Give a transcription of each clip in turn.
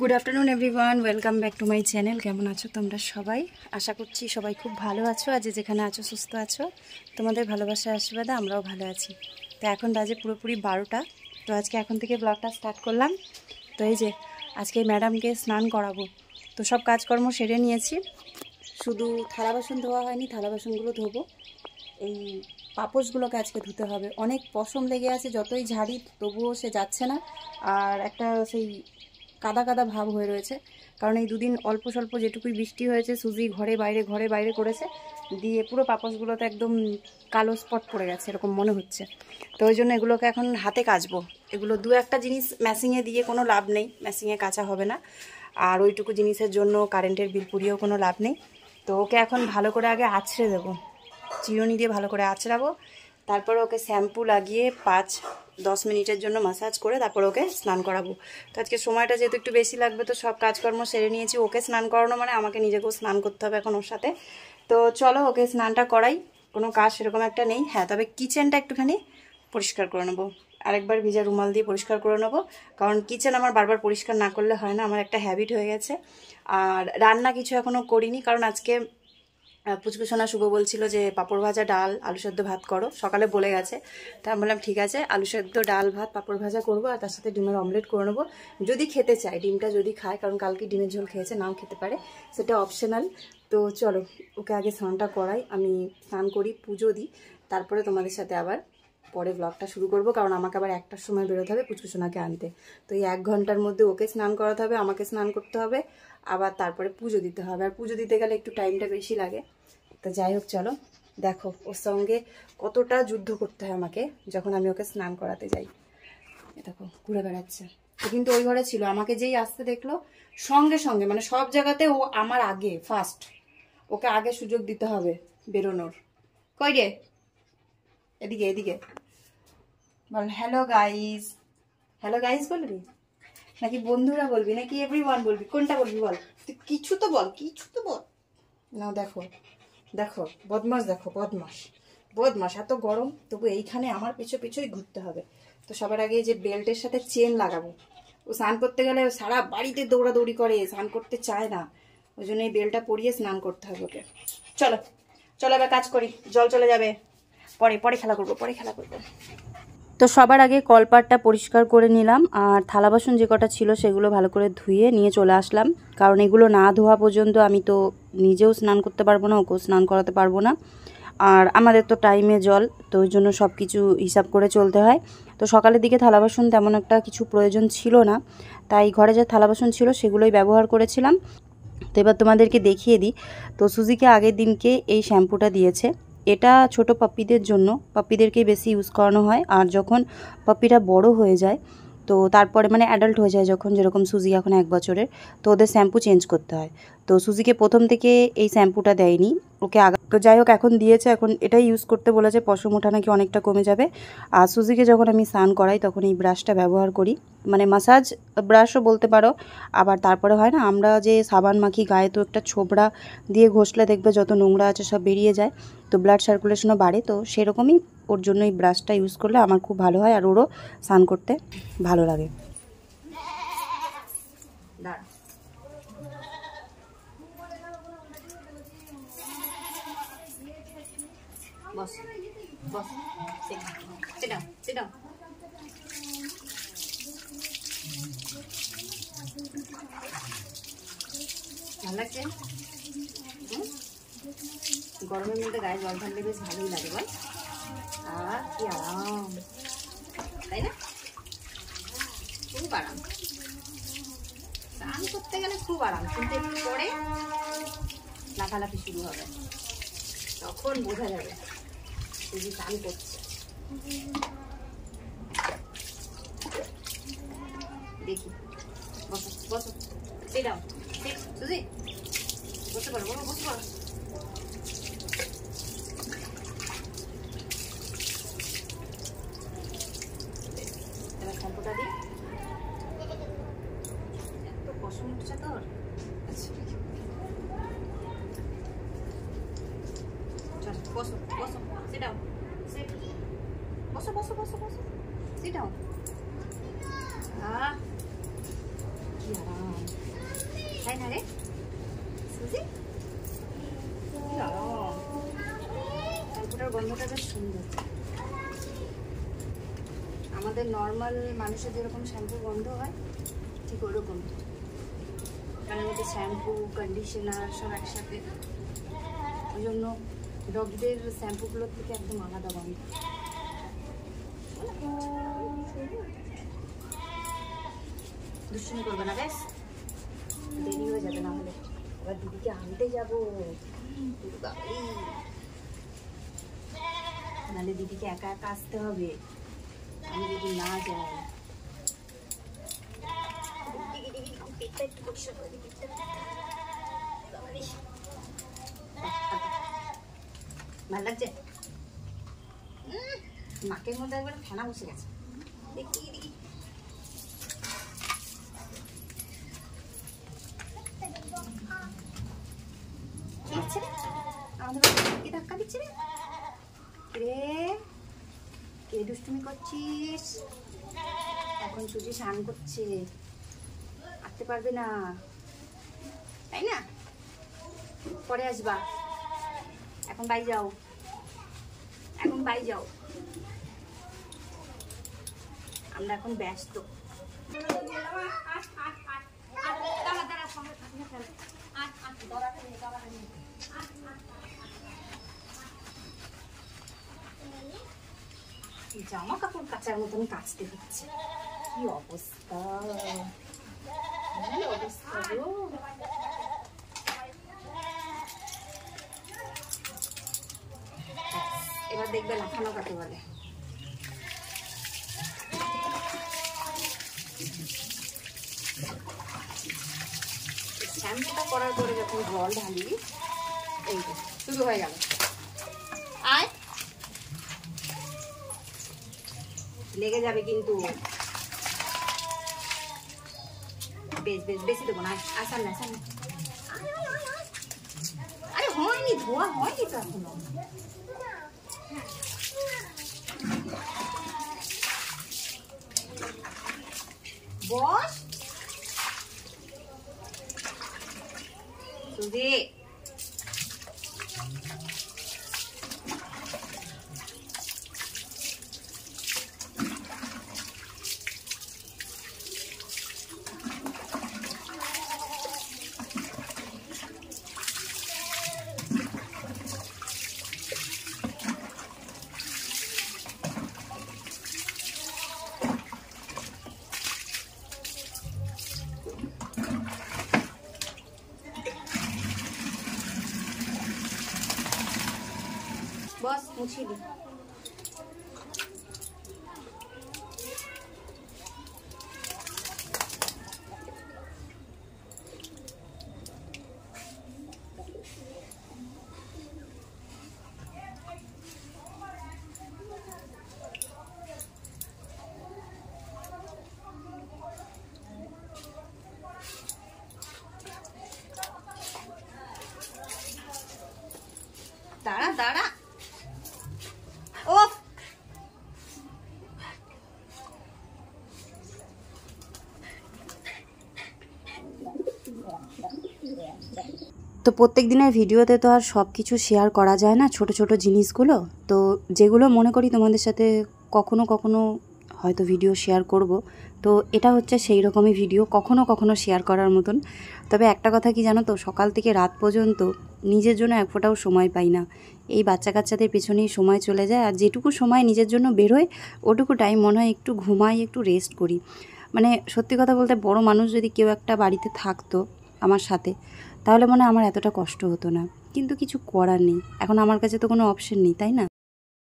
Good afternoon everyone, welcome back to my channel. কেমন আছো তোমরা সবাই? আশা করছি সবাই খুব ভালো আছো, আর যেখানে আছো সুস্থ আছো। তোমাদের ভালোবাসার আশীর্বাদে আমরাও ভালো আছি। তো এখন বাজে পুরোপুরি 12টা। তো আজকে এখন থেকে ব্লগটা স্টার্ট করলাম। তো এই যে আজকে ম্যাডামকে স্নান করাবো, তো সব কাজকর্ম সেরে নিয়েছি, শুধু থালা বাসন ধোয়া হয়নি, থালা বাসনগুলো ধোবো। এই পাপোশগুলোকে আজকে ধুতে হবে, অনেক পশম লেগে আছে, যতই ঝাড়ি তবুও সে যাচ্ছে না। আর একটা সেই কাদা কাদা ভাব হয়ে রয়েছে, কারণ এই দুদিন অল্প স্বল্প যেটুকুই বৃষ্টি হয়েছে সুজি ঘরে বাইরে করেছে, দিয়ে পুরো পাপোশগুলোতে একদম কালো স্পট পড়ে গেছে এরকম মনে হচ্ছে। তো ওই জন্য এগুলোকে এখন হাতে কাচবো। এগুলো দু একটা জিনিস মেশিনে দিয়ে কোনো লাভ নেই, মেশিনে কাচা হবে না। আর ওইটুকু জিনিসের জন্য কারেন্টের বিল পুড়িয়েও কোনো লাভ নেই। তো ওকে এখন ভালো করে আগে আছড়ে দেবো, চিরুনি দিয়ে ভালো করে আঁচড়াবো, তারপর ওকে শ্যাম্পু লাগিয়ে 5-10 মিনিটের জন্য ম্যাসাজ করে তারপর ওকে স্নান করাবো। তো আজকে সময়টা যেহেতু একটু বেশি লাগবে, তো সব কাজকর্ম সেরে নিয়েছি। ওকে স্নান করানো মানে আমাকে নিজেকেও স্নান করতে হবে এখন ওর সাথে। তো চলো ওকে স্নানটা করাই। কোনো কাজ সেরকম একটা নেই, হ্যাঁ তবে কিচেনটা একটুখানি পরিষ্কার করে নেবো, আরেকবার ভিজা রুমাল দিয়ে পরিষ্কার করে নেবো, কারণ কিচেন আমার বারবার পরিষ্কার না করলে হয় না, আমার একটা হ্যাবিট হয়ে গেছে। আর রান্না কিছু এখনও করিনি, কারণ আজকে পুচকুসোনা শুভ বলছিল যে পাঁপড় ভাজা ডাল আলু সেদ্ধ ভাত করো, সকালে বলে গেছে। তা আমি বললাম ঠিক আছে, আলু সেদ্ধ ডাল ভাত পাঁপড় ভাজা করবো, আর তার সাথে ডিমের অমলেট করে নেবো, যদি খেতে চায়, ডিমটা যদি খায়, কারণ কালকে ডিমের ঝোল খেয়েছে, নাও খেতে পারে, সেটা অপশনাল। তো চলো ওকে আগে স্নানটা করাই, আমি স্নান করি, পুজো দিই, তারপরে তোমাদের সাথে আবার পরে ব্লগটা শুরু করব, কারণ আমাকে আবার 1টার সময় বেরোতে হবে পুচকুসোনাকে আনতে। তো এই 1 ঘন্টার মধ্যে ওকে স্নান করাতে হবে, আমাকে স্নান করতে হবে, আবার তারপরে পুজো দিতে হবে। আর পুজো দিতে গেলে একটু টাইমটা বেশি লাগে। তো যাই হোক চলো, দেখো ওর সঙ্গে কতটা যুদ্ধ করতে হয় আমাকে যখন আমি ওকে স্নান করাতে যাই। দেখো ঘুরে বেড়াচ্ছে, কিন্তু ওই ঘরে ছিল, আমাকে যেই আসতে দেখলো সঙ্গে সঙ্গে, মানে সব জায়গাতে ও আমার আগে ফার্স্ট, ওকে আগে সুযোগ দিতে হবে বেরোনোর। কই রে, এদিকে এদিকে বল হ্যালো গাইজ। হ্যালো গাইজ বলবি নাকি বন্ধুরা বলবি নাকি এভরিওয়ান বলবি, কোনটা বলবি বল? তুই কিছু তো বল, কিছু তো বল না। দেখো দেখো বদমাস, দেখো বদমাস বদমাস, এত গরম তবু এইখানে আমার পিছুই ঘুরতে হবে। তো সবার আগে যে বেল্টের সাথে চেন লাগাবো, ও স্নান করতে গেলে সারা বাড়িতে দৌড়াদৌড়ি করে, স্নান করতে চায় না, ওই জন্য এই বেল্টটা পরিয়ে স্নান করতে হবে ওকে। চলো চলো এবার কাজ করি, জল চলে যাবে, পরে খেলা করবো, পরে খেলা করবো। তো সবার আগে কলপাটটা পরিষ্কার করে নিলাম, আর থালা বাসন যে কটা ছিল সেগুলো ভালো করে ধুয়ে নিয়ে চলে আসলাম, কারণ এগুলো না ধোয়া পর্যন্ত আমি তো নিজেও স্নান করতে পারবো না, ওকেও স্নান করাতে পারবো না। আর আমাদের তো টাইমে জল, তো ওই জন্য সব কিছু হিসাব করে চলতে হয়। তো সকালের দিকে থালা বাসন তেমন একটা কিছু প্রয়োজন ছিল না, তাই ঘরে যে থালা বাসন ছিল সেগুলোই ব্যবহার করেছিলাম। তো এবার তোমাদেরকে দেখিয়ে দিই। তো সুজিকে আগের দিনকে এই শ্যাম্পুটা দিয়েছে, এটা ছোট পাপ্পিদের জন্য, পাপ্পিদেরকেই বেশি ইউজ করানো হয়। আর যখন পাপ্পিটা বড় হয়ে যায়, তো তারপরে মানে অ্যাডাল্ট হয়ে যায় যখন, যেরকম সুজি এখন 1 বছরের, তো ওদের শ্যাম্পু চেঞ্জ করতে হয়। তো সুজিকে প্রথম থেকে এই শ্যাম্পুটা দেয়নি, ওকে তো যাই হোক এখন দিয়েছে, এখন এটাই ইউজ করতে বলেছে, পশম ওঠা নাকি অনেকটা কমে যাবে। আর সুজিকে যখন আমি স্নান করাই তখন এই ব্রাশটা ব্যবহার করি, মানে মাসাজ ব্রাশও বলতে পারো। আবার তারপরে হয় না আমরা যে সাবান মাখি গায়ে, তো একটা ছোবড়া দিয়ে ঘষলে দেখবে যত নোংরা আছে সব বেরিয়ে যায়, তো ব্লাড সার্কুলেশনও বাড়ে। তো সেরকমই ওর জন্য এই ব্রাশটা ইউজ করলে আমার খুব ভালো হয়, আর ওরও স্নান করতে ভালো লাগে। বস বস, sit down, sit down. ভালো লাগছে? গরমের মধ্যে গায়ে জল ঢাললে বেশ ভালোই লাগে বল, আর কি আরাম, তাই না? খুব আরাম, স্নান করতে গেলে খুব আরাম, কিন্তু একটু পরে লাফালাফি শুরু হবে, তখন বোঝা যাবে যদি স্নান করছে। দেখি, বসো বসো, sit down, sit, সুজি বসে পড়ো, বাবা বসে পড়ো। এবার শ্যাম্পুটা দিই, এত পশম উঠছে তোর। বসো বসো, sit down, sit, বসো বসো বসো বসো, sit down। কি আরাম, তাই না রে সুজি? কি আরাম, শ্যাম্পুটার গন্ধটা বেশ সুন্দর। আমাদের নর্মাল মানুষের যেরকম শ্যাম্পুর গন্ধ হয় ঠিক ওরকম, তার মধ্যে শ্যাম্পু কন্ডিশনার সব একসাথে, ওই জন্য ডগদের শ্যাম্পুগুলোর থেকে একদম আলাদা গন্ধ। দুষ্টুমি করবে না, বেশ দেরি হয়ে যাবে, না হলে এবার দিদিকে আনতে যাবো, নাহলে দিদিকে একা একা আসতে হবে আমি যদি না যাই। ভাল লাগছে, নাকের মধ্যে একবার ফেনা বসে গেছে। দেখি দেখি আমাদের কি ধাক্কা দিচ্ছে রে? রে কে দুষ্টুমি করছিস? এখন সুজি স্নান করছে, আসতে পারবে না তাই না? পরে আসবা, এখন বাড়ি যাও, এখন বাড়ি যাও, আমরা এখন ব্যস্ত। জামা কাপড় কাচার মতন কাচতে হচ্ছে, কি অবস্থা, কি অবস্থা গো। এবার দেখবে লাফানো কাকে বলে। শ্যাম্পুটা করার পরে যখন জল ঢালি, এই যে শুরু হয়ে গেল, আয় লেগে যাবে কিন্তু, বেশ বেশ বেশি দেবো না, আসান না আসান না। আরে হয়নি, ধোয়া হয়নি তো এখনো। বস সুজি, বস মুছিয়ে দি। দাঁড়া দাঁড়া, ও তো প্রত্যেক দিনের ভিডিওতে তো আর সব কিছু শেয়ার করা যায় না, ছোট ছোট জিনিসগুলো। তো যেগুলো মনে করি তোমাদের সাথে কখনো কখনো হয়তো ভিডিও শেয়ার করব, তো এটা হচ্ছে সেই রকমই ভিডিও, কখনো কখনো শেয়ার করার মতন। তবে একটা কথা কি জানো তো, সকাল থেকে রাত পর্যন্ত নিজের জন্য এক ফোঁটাও সময় পাই না, এই বাচ্চা কাচ্চাদের পেছনেই সময় চলে যায়। আর যেটুকু সময় নিজের জন্য বেরোয় ওটুকু টাইম মনে হয় একটু ঘুমাই, একটু রেস্ট করি। মানে সত্যি কথা বলতে বড় মানুষ যদি কেউ একটা বাড়িতে থাকতো আমার সাথে, তাহলে মনে হয় আমার এতটা কষ্ট হতো না, কিন্তু কিছু করার নেই, এখন আমার কাছে তো কোনো অপশন নেই, তাই না?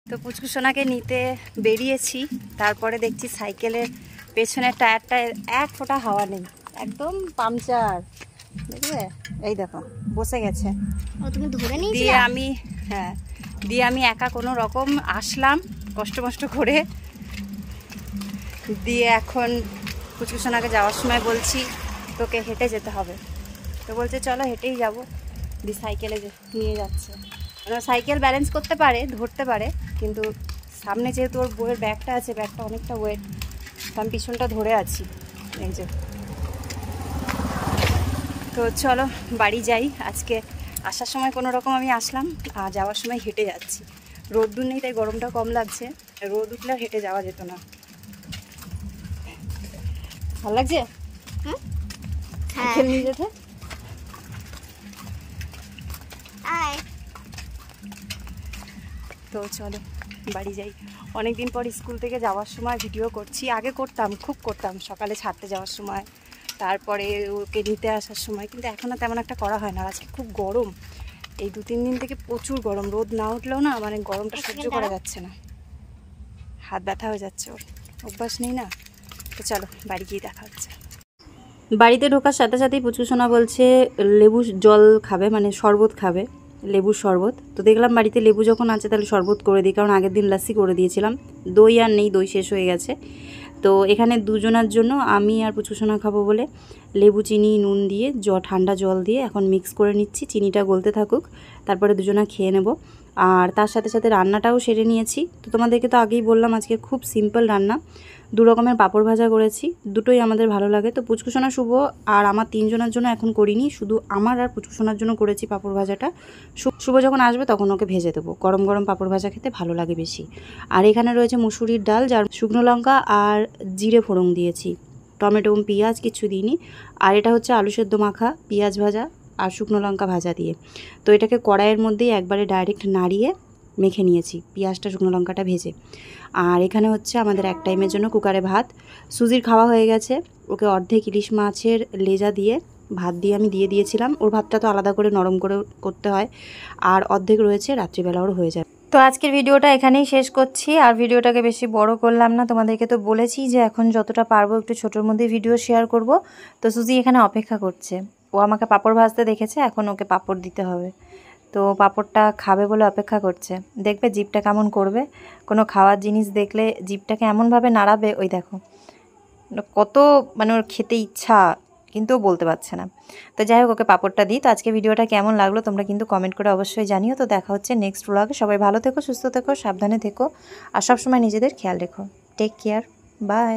তো পুচকু সোনাকে নিতে বেরিয়েছি, তারপরে দেখছি সাইকেলের পেছনের টায়ারটা এক ফোঁটা হাওয়া নেই, একদম পাংচার, বুঝলে? এই দেখো বসে গেছে। তুমি ধরে নিয়েছিলে? দিয়ে আমি দিয়ে আমি একা কোনো রকম আসলাম কষ্ট মষ্ট করে, দিয়ে এখন পুচকু সোনাকে যাওয়ার সময় বলছি তোকে হেঁটে যেতে হবে, তো বলছে চলো হেঁটেই যাবো, দিয়ে সাইকেলে নিয়ে যাচ্ছে। সাইকেল ব্যালেন্স করতে পারে, ধরতে পারে, কিন্তু সামনে যেহেতু ওর বইয়ের ব্যাগটা আছে, ব্যাগটা অনেকটা ওয়েট, তো আমি পিছনটা ধরে আছি, এই যে তো চলো বাড়ি যাই। আজকে আসার সময় কোনো রকম আমি আসলাম, আর যাওয়ার সময় হেঁটে যাচ্ছি। রোদ্দুর নেই তাই গরমটা কম লাগছে, রোদ উঠলে আর হেঁটে যাওয়া যেত না। ভালো লাগছে নিয়ে যেতে। তো চলো বাড়ি যাই। অনেকদিন পর স্কুল থেকে যাওয়ার সময় ভিডিও করছি। আগে করতাম, খুব করতাম, সকালে ছাড়তে যাওয়ার সময়, তারপরে ওকে নিতে আসার সময়, কিন্তু এখন আর তেমন একটা করা হয় না। আজকে খুব গরম, এই 2-3 দিন থেকে প্রচুর গরম। রোদ না উঠলেও না মানে গরমটা সহ্য করা যাচ্ছে না, হাত ব্যথা হয়ে যাচ্ছে। ওর অভ্যাস নেই না। তো চলো বাড়ি গিয়ে দেখা হচ্ছে। বাড়িতে ঢোকার সাথে সাথেই পুচকুসোনা বলছে লেবু জল খাবে, মানে শরবত খাবে, লেবুর শরবত। তো দেখলাম বাড়িতে লেবু যখন আছে তাহলে শরবত করে দিই, কারণ আগের দিন লাস্সি করে দিয়েছিলাম। দই আর নেই, দই শেষ হয়ে গেছে। তো এখানে দুজনার জন্য, আমি আর পুচকুসোনা খাবো বলে লেবু চিনি নুন দিয়ে ঠান্ডা জল দিয়ে এখন মিক্স করে নিচ্ছি। চিনিটা গলতে থাকুক, তারপরে দুজনা খেয়ে নেব। আর তার সাথে সাথে রান্নাটাও সেরে নিয়েছি। তো তোমাদেরকে তো আগেই বললাম আজকে খুব সিম্পল রান্না। 2 রকমের পাঁপড় ভাজা করেছি, দুটোই আমাদের ভালো লাগে। তো পুচকুসোনা, শুভ আর আমার 3 জনের জন্য এখন করিনি, শুধু আমার আর পুচকুসোনার জন্য করেছি পাঁপড় ভাজাটা। শুভ যখন আসবে তখন ওকে ভেজে দেবো, গরম গরম পাঁপড় ভাজা খেতে ভালো লাগে বেশি। আর এখানে রয়েছে মুসুরির ডাল, যার শুকনো লঙ্কা আর জিরে ফোড়ন দিয়েছি, টমেটো পেঁয়াজ কিছু দিইনি। আর এটা হচ্ছে আলু সেদ্ধ মাখা, পেঁয়াজ ভাজা আর শুকনো লঙ্কা ভাজা দিয়ে। তো এটাকে কড়াইয়ের মধ্যেই একবারে ডাইরেক্ট নাড়িয়ে মেখে নিয়েছি, পেঁয়াজটা শুকনো লঙ্কাটা ভেজে। আর এখানে হচ্ছে আমাদের এক টাইমের জন্য কুকারে ভাত। সুজির খাওয়া হয়ে গেছে, ওকে অর্ধেক ইলিশ মাছের লেজা দিয়ে ভাত দিয়ে আমি দিয়ে দিয়েছিলাম। ওর ভাতটা তো আলাদা করে নরম করে করতে হয়, আর অর্ধেক রয়েছে, রাত্রিবেলা ওর হয়ে যায়। তো আজকের ভিডিওটা এখানেই শেষ করছি, আর ভিডিওটাকে বেশি বড় করলাম না। তোমাদেরকে তো বলেছি যে এখন যতটা পারবো একটু ছোটোর মধ্যে ভিডিও শেয়ার করব। তো সুজি এখানে অপেক্ষা করছে, ও আমাকে পাঁপড় ভাজতে দেখেছে, এখন ওকে পাঁপড় দিতে হবে। তো পাঁপড়টা খাবে বলে অপেক্ষা করছে, দেখবে জিভটা কেমন করবে। কোনো খাওয়ার জিনিস দেখলে জিভটাকে এমনভাবে নাড়াবে, ওই দেখো কত মানে ওর খেতে ইচ্ছা, কিন্তু ও বলতে পারছে না। তো যাই হোক, ওকে পাঁপড়টা দিই। তো আজকে ভিডিওটা কেমন লাগলো তোমরা কিন্তু কমেন্ট করে অবশ্যই জানিও। তো দেখা হচ্ছে নেক্সট ব্লগে। সবাই ভালো থেকো, সুস্থ থেকো, সাবধানে থেকো, আর সবসময় নিজেদের খেয়াল রেখো। Take care, by.